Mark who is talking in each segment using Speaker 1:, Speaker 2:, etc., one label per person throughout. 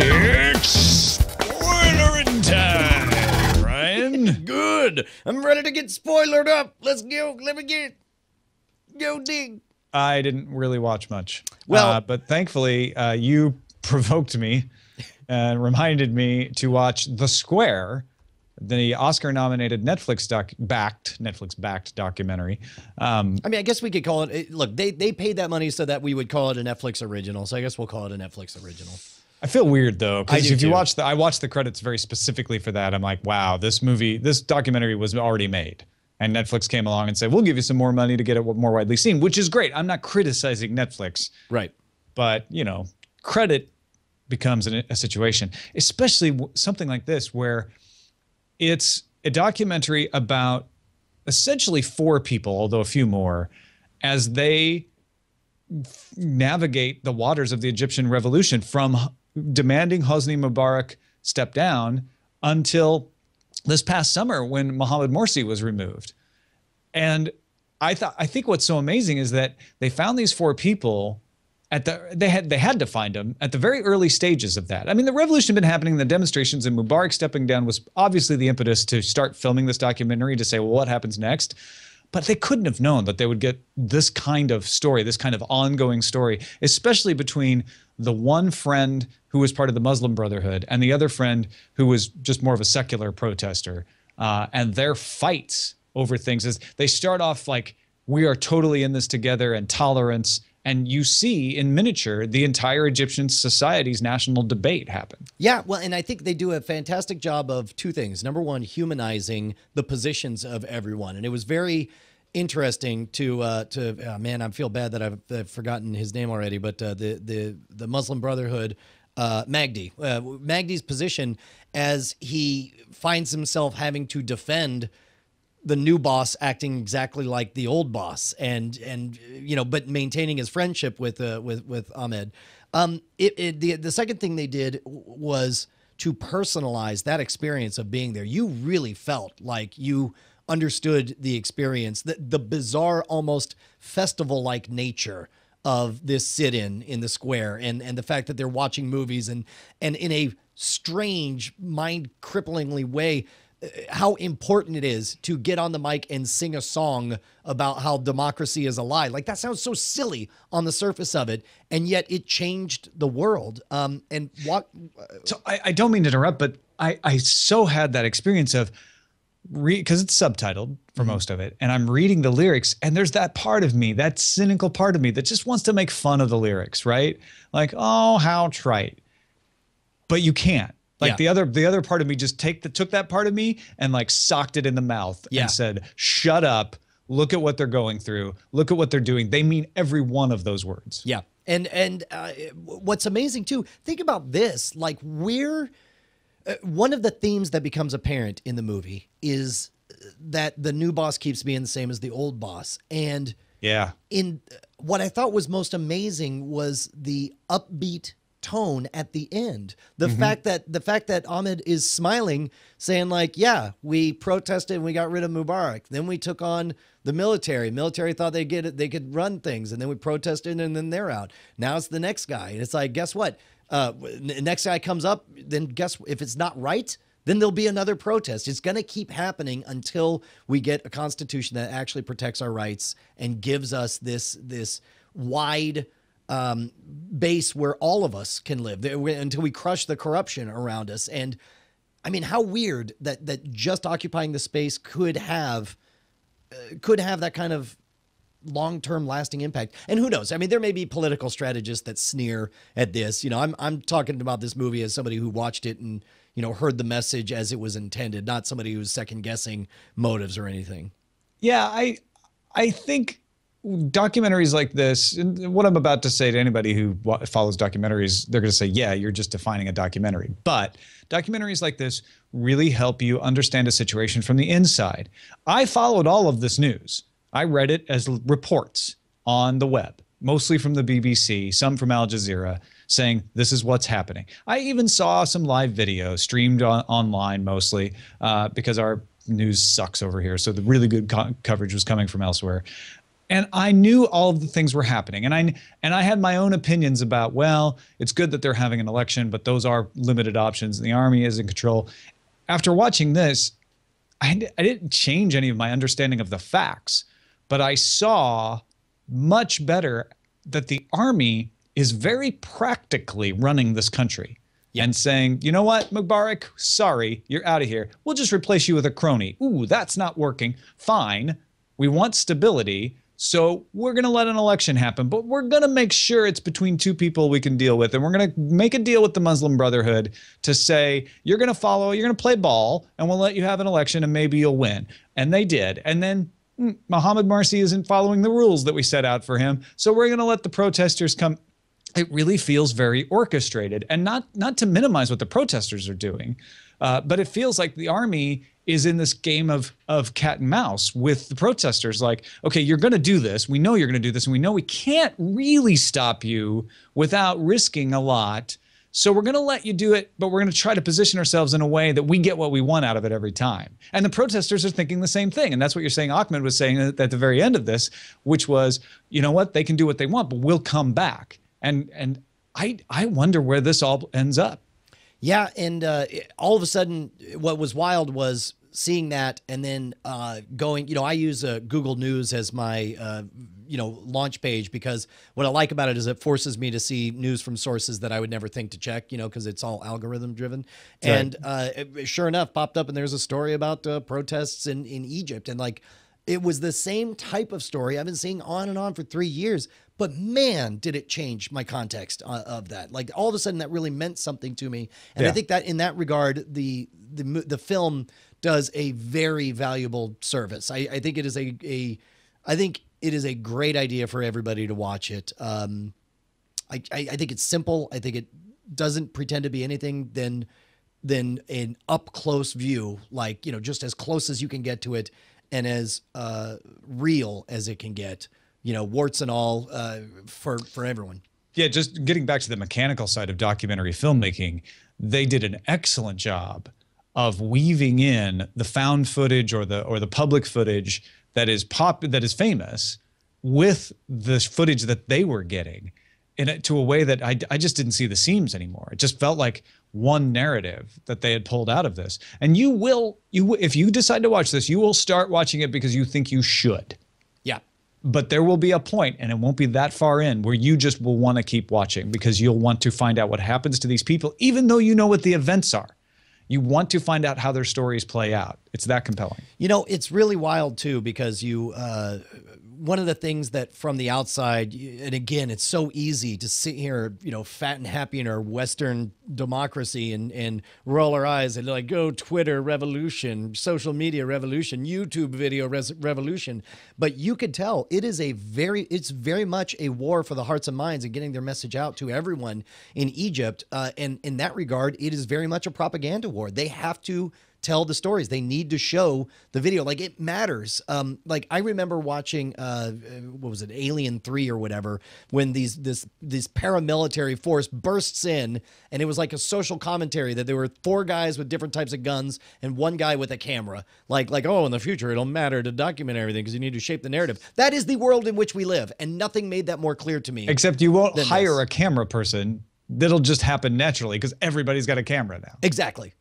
Speaker 1: It's Spoilerin Time, Ryan.
Speaker 2: Good. I'm ready to get spoilered up. Let's go. Let me get it. Go dig.
Speaker 1: I didn't really watch much.
Speaker 2: Well,
Speaker 1: but thankfully, you provoked me and reminded me to watch The Square, the Oscar-nominated Netflix-backed documentary.
Speaker 2: I mean, I guess we could call it. Look, they paid that money so that we would call it a Netflix original. So I guess we'll call it a Netflix original.
Speaker 1: I feel weird though, because if you
Speaker 2: too.
Speaker 1: watch I watched the credits very specifically for that. I'm like, wow, this documentary was already made. And Netflix came along and said, we'll give you some more money to get it more widely seen, which is great. I'm not criticizing Netflix.
Speaker 2: Right.
Speaker 1: But, you know, credit becomes a situation, especially something like this, where it's a documentary about essentially 4 people, although a few more, as they navigate the waters of the Egyptian revolution from demanding Hosni Mubarak step down until this past summer when Mohamed Morsi was removed. And I think what's so amazing is that they found these 4 people they had to find them at the very early stages of that. I mean, the revolution had been happening, the demonstrations, and Mubarak stepping down was obviously the impetus to start filming this documentary to say, well, what happens next? But they couldn't have known that they would get this kind of story, this kind of ongoing story, especially between the one friend who was part of the Muslim Brotherhood and the other friend who was just more of a secular protester, and their fights over things. As they start off like, we are totally in this together, and tolerance. And you see in miniature the entire Egyptian society's national debate happen. Yeah,
Speaker 2: well, and I think they do a fantastic job of 2 things. Number one, humanizing the positions of everyone. And it was very interesting to man, I feel bad that I've forgotten his name already, but the Muslim Brotherhood, Magdi. Magdi's position as he finds himself having to defend the new boss acting exactly like the old boss, and you know, but maintaining his friendship with Ahmed. The second thing they did was to personalize that experience of being there. You really felt like you understood the experience, the bizarre, almost festival-like nature of this sit-in the square, and the fact that they're watching movies and in a strange, mind-cripplingly way, how important it is to get on the mic and sing a song about how democracy is a lie. Like, that sounds so silly on the surface of it, and yet it changed the world. So
Speaker 1: I don't mean to interrupt, but I so had that experience of because it's subtitled for most of it, and I'm reading the lyrics, and there's that part of me, that cynical part of me that just wants to make fun of the lyrics, right? Like, oh, how trite. But you can't. Like, the other part of me just took that part of me and like socked it in the mouth and said, shut up. Look at what they're going through. Look at what they're doing. They mean every one of those words.
Speaker 2: Yeah. And what's amazing too, think about this, like one of the themes that becomes apparent in the movie is that the new boss keeps being the same as the old boss. And in what I thought was most amazing was the upbeat tone at the end. The fact that Ahmed is smiling, saying like, yeah, we protested and we got rid of Mubarak. Then we took on the military. Military thought they could run things, and then we protested, and then they're out. Now it's the next guy. And it's like, guess what? Next guy comes up, then if it's not right, then there'll be another protest. It's going to keep happening until we get a constitution that actually protects our rights and gives us this wide base where all of us can live until we crush the corruption around us. And I mean, how weird that just occupying the space could have that kind of long-term lasting impact. And who knows? I mean, there may be political strategists that sneer at this. You know, I'm talking about this movie as somebody who watched it and, you know, heard the message as it was intended, not somebody who's second guessing motives or anything.
Speaker 1: Yeah, I think documentaries like this, and what I'm about to say to anybody who follows documentaries, they're going to say, yeah, you're just defining a documentary. But documentaries like this really help you understand a situation from the inside. I followed all of this news. I read it as reports on the web, mostly from the BBC, some from Al Jazeera, saying this is what's happening. I even saw some live video streamed online mostly because our news sucks over here. So the really good coverage was coming from elsewhere. And I knew all of the things were happening. And I had my own opinions about, well, it's good that they're having an election, but those are limited options and the army is in control. After watching this, I didn't change any of my understanding of the facts, but I saw much better that the army is very practically running this country. Yep. And saying, you know what, Mubarak, sorry, you're out of here. We'll just replace you with a crony. Ooh, that's not working. Fine. We want stability. So we're going to let an election happen, but we're going to make sure it's between two people we can deal with. And we're going to make a deal with the Muslim Brotherhood to say, you're going to play ball and we'll let you have an election and maybe you'll win. And they did. And then Mohammed Morsi isn't following the rules that we set out for him. So we're going to let the protesters come. It really feels very orchestrated, and not to minimize what the protesters are doing, but it feels like the army is in this game of cat and mouse with the protesters. Like, okay, you're going to do this. We know you're going to do this, and we know we can't really stop you without risking a lot. So we're going to let you do it, but we're going to try to position ourselves in a way that we get what we want out of it every time. And the protesters are thinking the same thing. And that's what you're saying. Ahmed was saying at the very end of this, which was, you know what, they can do what they want, but we'll come back. And I wonder where this all ends up.
Speaker 2: Yeah, and all of a sudden, what was wild was seeing that, and then going. You know, I use Google News as my launch page, because what I like about it is it forces me to see news from sources that I would never think to check. You know, because it's all algorithm driven. Right. And sure enough, popped up, and there's a story about protests in Egypt, and like, it was the same type of story I've been seeing on and on for 3 years. But man, did it change my context of that. Like, all of a sudden that really meant something to me. And I think that in that regard, the film does a very valuable service. I think it is a great idea for everybody to watch it. I think it's simple. I think it doesn't pretend to be anything than an up close view, like, you know, just as close as you can get to it and as real as it can get. You know, warts and all, for everyone. Yeah,
Speaker 1: just getting back to the mechanical side of documentary filmmaking, they did an excellent job of weaving in the found footage or the public footage that is famous with the footage that they were getting, to a way that I just didn't see the seams anymore. It just felt like one narrative that they had pulled out of this. And if you decide to watch this, you will start watching it because you think you should.
Speaker 2: Yeah.
Speaker 1: But there will be a point, and it won't be that far in, where you just will want to keep watching because you'll want to find out what happens to these people, even though you know what the events are. You want to find out how their stories play out. It's that compelling.
Speaker 2: You know, it's really wild, too, because one of the things that from the outside, and again, it's so easy to sit here, you know, fat and happy in our Western democracy and roll our eyes and like, go Twitter revolution, social media revolution, YouTube video revolution. But you could tell it's very much a war for the hearts and minds and getting their message out to everyone in Egypt. And in that regard, it is very much a propaganda war. They have to tell the stories. They need to show the video. Like, it matters. Like, I remember watching, what was it, Alien 3 or whatever, when this paramilitary force bursts in, and it was like a social commentary that there were 4 guys with different types of guns and 1 guy with a camera. Like, oh, in the future, it'll matter to document everything because you need to shape the narrative. That is the world in which we live, and nothing made that more clear to me.
Speaker 1: Except you won't hire a camera person. That'll just happen naturally because everybody's got a camera now.
Speaker 2: Exactly.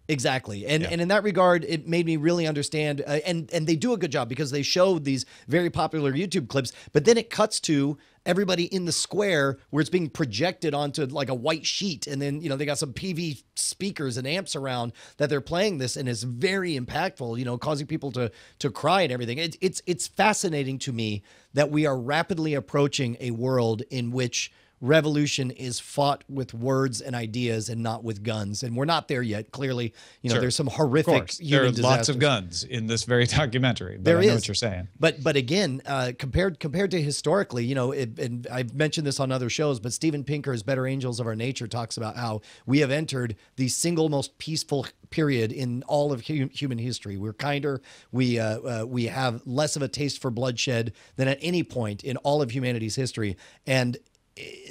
Speaker 2: And in that regard, it made me really understand. And they do a good job because they show these very popular YouTube clips, but then it cuts to everybody in the square where it's being projected onto like a white sheet. And then, you know, they got some PV speakers and amps around that they're playing this, and it's very impactful, you know, causing people to cry and everything. It's fascinating to me that we are rapidly approaching a world in which revolution is fought with words and ideas and not with guns. And we're not there yet. Clearly, you know, there's some horrific human disasters.
Speaker 1: There are lots of guns in this very documentary, but I know what you're saying.
Speaker 2: But again, compared to historically, you know, and I've mentioned this on other shows, but Steven Pinker's Better Angels of Our Nature talks about how we have entered the single most peaceful period in all of human history. We're kinder. We have less of a taste for bloodshed than at any point in all of humanity's history. And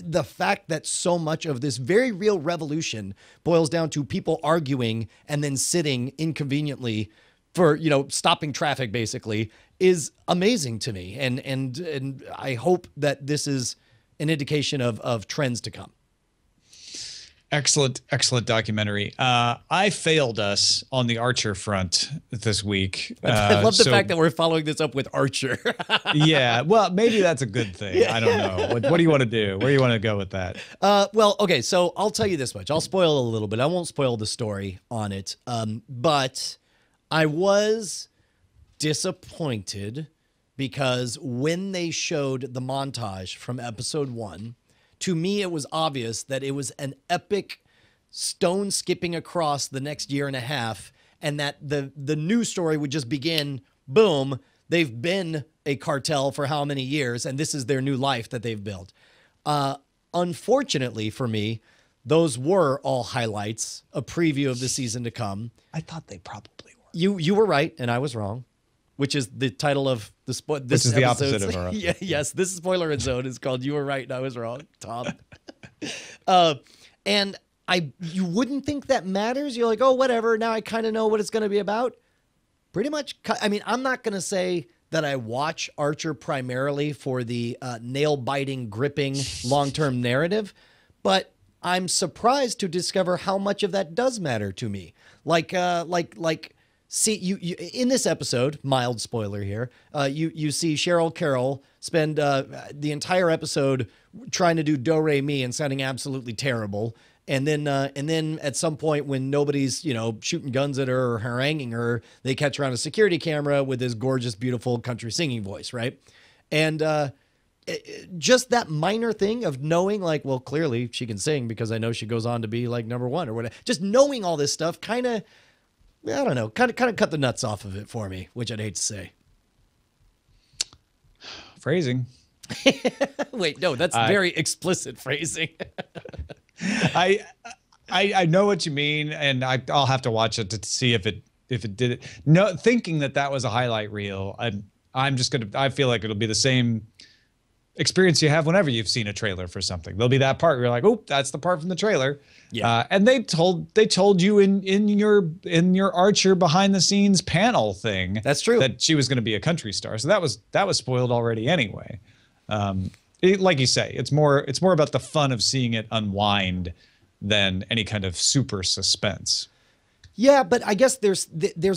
Speaker 2: the fact that so much of this very real revolution boils down to people arguing and then sitting inconveniently for, you know, stopping traffic basically, is amazing to me. And I hope that this is an indication of trends to come.
Speaker 1: Excellent documentary. I failed us on the Archer front this week.
Speaker 2: I love the fact that we're following this up with Archer.
Speaker 1: Yeah, well, maybe that's a good thing. I don't know. What do you want to do? Where do you want to go with that?
Speaker 2: Well, okay, so I'll tell you this much. I'll spoil a little bit. I won't spoil the story on it. But I was disappointed because when they showed the montage from episode 1, to me, it was obvious that it was an epic stone skipping across the next year and a half, and that the new story would just begin, boom, they've been a cartel for how many years, and this is their new life that they've built. Unfortunately for me, those were all highlights, a preview of the season to come.
Speaker 1: I thought they probably were.
Speaker 2: You were right, and I was wrong. Which is the title of this
Speaker 1: which is the opposite of our
Speaker 2: yeah, yes, this Spoilerin Zone is called "You Were Right and I Was Wrong," Tom. And you wouldn't think that matters. You're like, oh, whatever. Now I kind of know what it's going to be about. Pretty much. I mean, I'm not going to say that I watch Archer primarily for the nail-biting, gripping, long-term narrative, but I'm surprised to discover how much of that does matter to me. See, you in this episode, mild spoiler here, you see Cheryl Carroll spend the entire episode trying to do do re mi and sounding absolutely terrible, and then at some point when nobody's shooting guns at her or haranguing her, they catch her on a security camera with this gorgeous, beautiful country singing voice, right? And just that minor thing of knowing, like, well, clearly she can sing because I know she goes on to be like #1 or whatever. Just knowing all this stuff kind of. I don't know, kind of cut the nuts off of it for me, which I'd hate to say.
Speaker 1: Phrasing.
Speaker 2: Wait, no, that's very explicit phrasing.
Speaker 1: I know what you mean, and I'll have to watch it to see if it did it. No, thinking that was a highlight reel. I feel like it'll be the same experience you have whenever you've seen a trailer for something. There'll be that part where you're like, oh, that's the part from the trailer. Yeah. And they told you in your Archer behind the scenes panel thing.
Speaker 2: That's true.
Speaker 1: That she was going to be a country star. So that was spoiled already anyway. Like you say, it's more about the fun of seeing it unwind than any kind of super suspense.
Speaker 2: Yeah, but I guess there's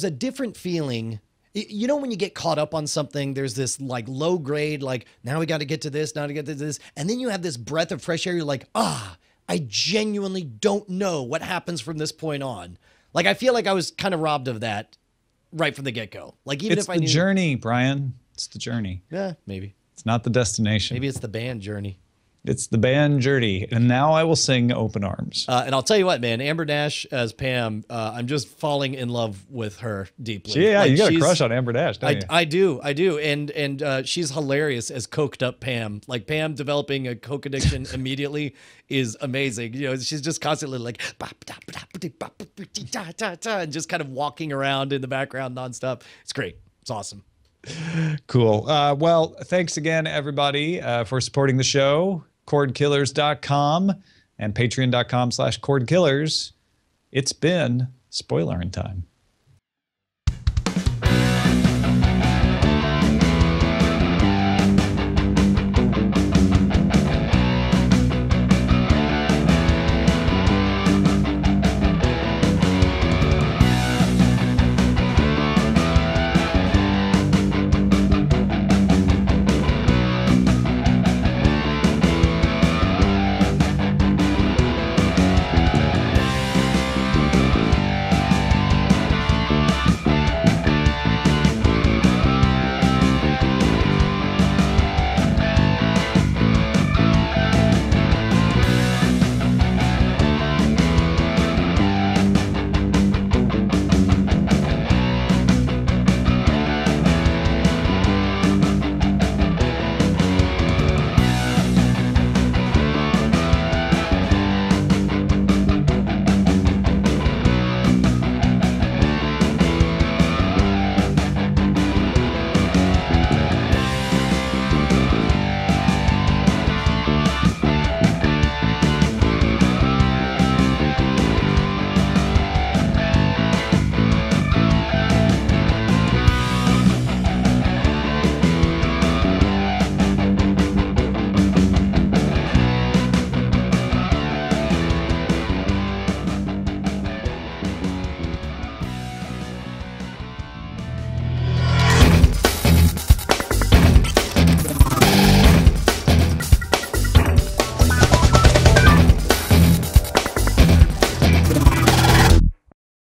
Speaker 2: a different feeling. You know, when you get caught up on something, there's this like low grade, like now we got to get to this, now to get to this. And then you have this breath of fresh air. You're like, I genuinely don't know what happens from this point on. Like, I feel like I was kind of robbed of that right from the get go. Like, even if I knew.
Speaker 1: It's the journey, Brian. It's the journey.
Speaker 2: Yeah, maybe.
Speaker 1: It's not the destination.
Speaker 2: Maybe it's the band journey.
Speaker 1: It's the band journey. And now I will sing Open Arms.
Speaker 2: And I'll tell you what, man, Amber Dash as Pam, I'm just falling in love with her deeply.
Speaker 1: Yeah, you got a crush on Amber Dash, don't you?
Speaker 2: I do. And she's hilarious as coked up Pam. Like, Pam developing a coke addiction immediately is amazing. You know, she's just constantly like, and just kind of walking around in the background nonstop. It's great. It's awesome.
Speaker 1: Cool. Well, thanks again, everybody, for supporting the show. Cordkillers.com and patreon.com/Cordkillers. It's been Spoilerin Time.